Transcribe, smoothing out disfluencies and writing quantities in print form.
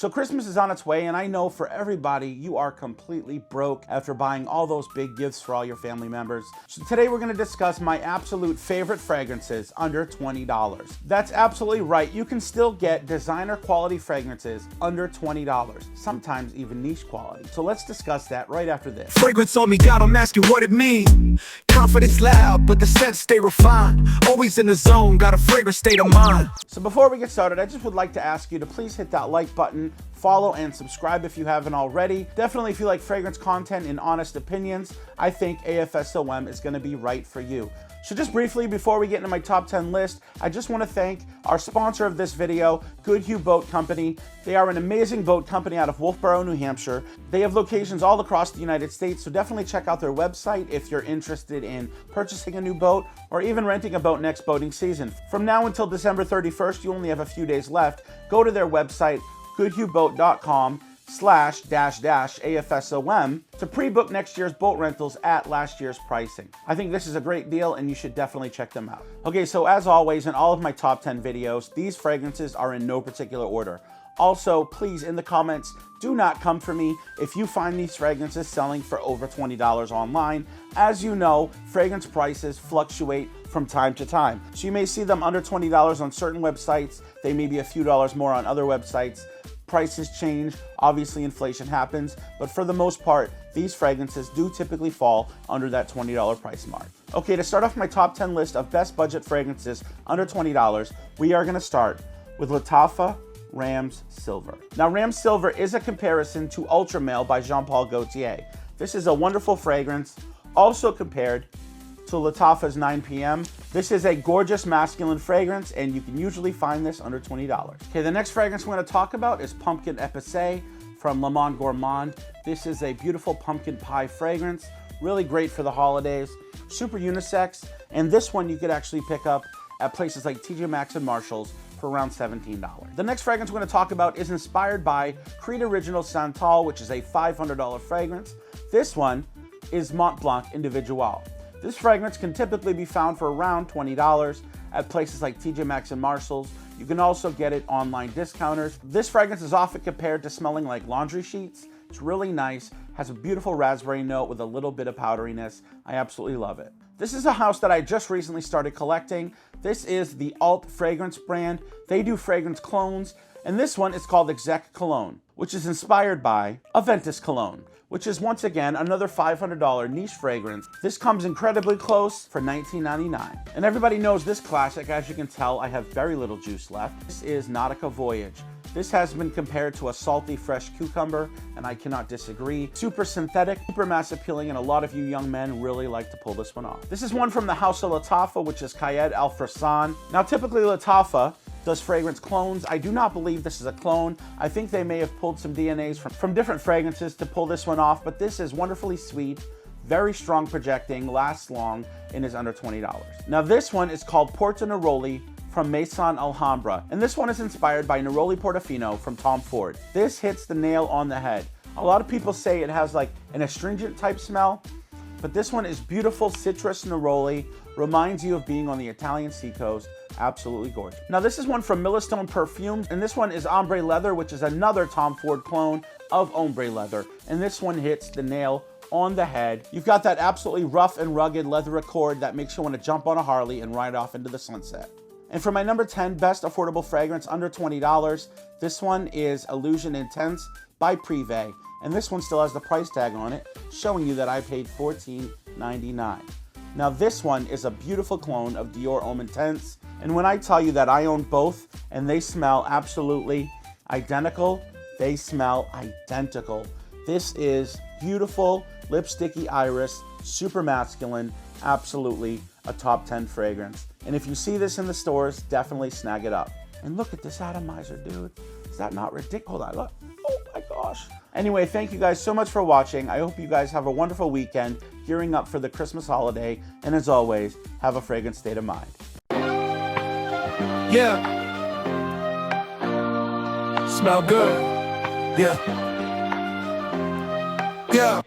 So Christmas is on its way, and I know for everybody, you are completely broke after buying all those big gifts for all your family members. So today we're gonna discuss my absolute favorite fragrances under $20. That's absolutely right. You can still get designer quality fragrances under $20, sometimes even niche quality. So let's discuss that right after this. Fragrance on me, God, I'm asking what it means. Confidence loud, but the scents stay refined. Always in the zone, got a fragrant state of mind. So before we get started, I just would like to ask you to please hit that like button, follow and subscribe if you haven't already. Definitely if you like fragrance content and honest opinions, I think AFSOM is gonna be right for you. So just briefly, before we get into my top 10 list, I just want to thank our sponsor of this video, Goodhue Boat Company. They are an amazing boat company out of Wolfboro, New Hampshire. They have locations all across the United States, so definitely check out their website if you're interested in purchasing a new boat or even renting a boat next boating season. From now until December 31st, you only have a few days left. Go to their website, goodhueboat.com/AFSOM to pre-book next year's boat rentals at last year's pricing. I think this is a great deal and you should definitely check them out. Okay, so as always, in all of my top 10 videos, these fragrances are in no particular order. Also, please, in the comments, do not come for me if you find these fragrances selling for over $20 online. As you know, fragrance prices fluctuate from time to time. So you may see them under $20 on certain websites. They may be a few dollars more on other websites. Prices change, obviously inflation happens, but for the most part, these fragrances do typically fall under that $20 price mark. Okay, to start off my top 10 list of best budget fragrances under $20, we are gonna start with Lattafa Rams Silver. Now, Rams Silver is a comparison to Ultra Male by Jean-Paul Gaultier. This is a wonderful fragrance, also compared to Lattafa's 9 p.m. This is a gorgeous masculine fragrance, and you can usually find this under $20. Okay, the next fragrance we're going to talk about is Pumpkin Épicé from Le Monde Gourmand. This is a beautiful pumpkin pie fragrance, really great for the holidays, super unisex, and this one you could actually pick up at places like TJ Maxx and Marshall's for around $17. The next fragrance we're going to talk about is inspired by Creed Original Santal, which is a $500 fragrance. This one is Mont Blanc Individual. This fragrance can typically be found for around $20 at places like TJ Maxx and Marshall's. You can also get it online discounters. This fragrance is often compared to smelling like laundry sheets. It's really nice, has a beautiful raspberry note with a little bit of powderiness. I absolutely love it. This is a house that I just recently started collecting. This is the Alt Fragrance brand. They do fragrance clones, and this one is called Exec Cologne, which is inspired by Aventus Cologne, which is once again another $500 niche fragrance. This comes incredibly close for $19.99. And everybody knows this classic. As you can tell, I have very little juice left. This is Nautica Voyage. This has been compared to a salty, fresh cucumber, and I cannot disagree. Super synthetic, super mass appealing, and a lot of you young men really like to pull this one off. This is one from the House of Lattafa, which is Cahiers Al Frisson. Now, typically Lattafa does fragrance clones. I do not believe this is a clone. I think they may have pulled some DNAs from different fragrances to pull this one off, but this is wonderfully sweet, very strong projecting, lasts long, and is under $20. Now, this one is called Porto Neroli from Maison Alhambra, and this one is inspired by Neroli Portofino from Tom Ford. This hits the nail on the head. A lot of people say it has like an astringent type smell, but this one is beautiful citrus neroli, reminds you of being on the Italian seacoast. Absolutely gorgeous. Now, this is one from Millestone Perfumes, and this one is Ombre Leather, which is another Tom Ford clone of Ombre Leather, and this one hits the nail on the head. You've got that absolutely rough and rugged leather accord that makes you want to jump on a Harley and ride off into the sunset. And for my number 10 best affordable fragrance under $20, this one is Illusion Intense by Privé. And this one still has the price tag on it, showing you that I paid $14.99. Now, this one is a beautiful clone of Dior Homme Intense. And when I tell you that I own both and they smell absolutely identical, they smell identical. This is beautiful, lipsticky iris, super masculine, absolutely a top 10 fragrance. And if you see this in the stores, definitely snag it up. And look at this atomizer, dude. Is that not ridiculous? Hold on, look. Oh my gosh. Anyway, thank you guys so much for watching. I hope you guys have a wonderful weekend, gearing up for the Christmas holiday. And as always, have a fragrant state of mind. Yeah. Smell good. Yeah. Yeah.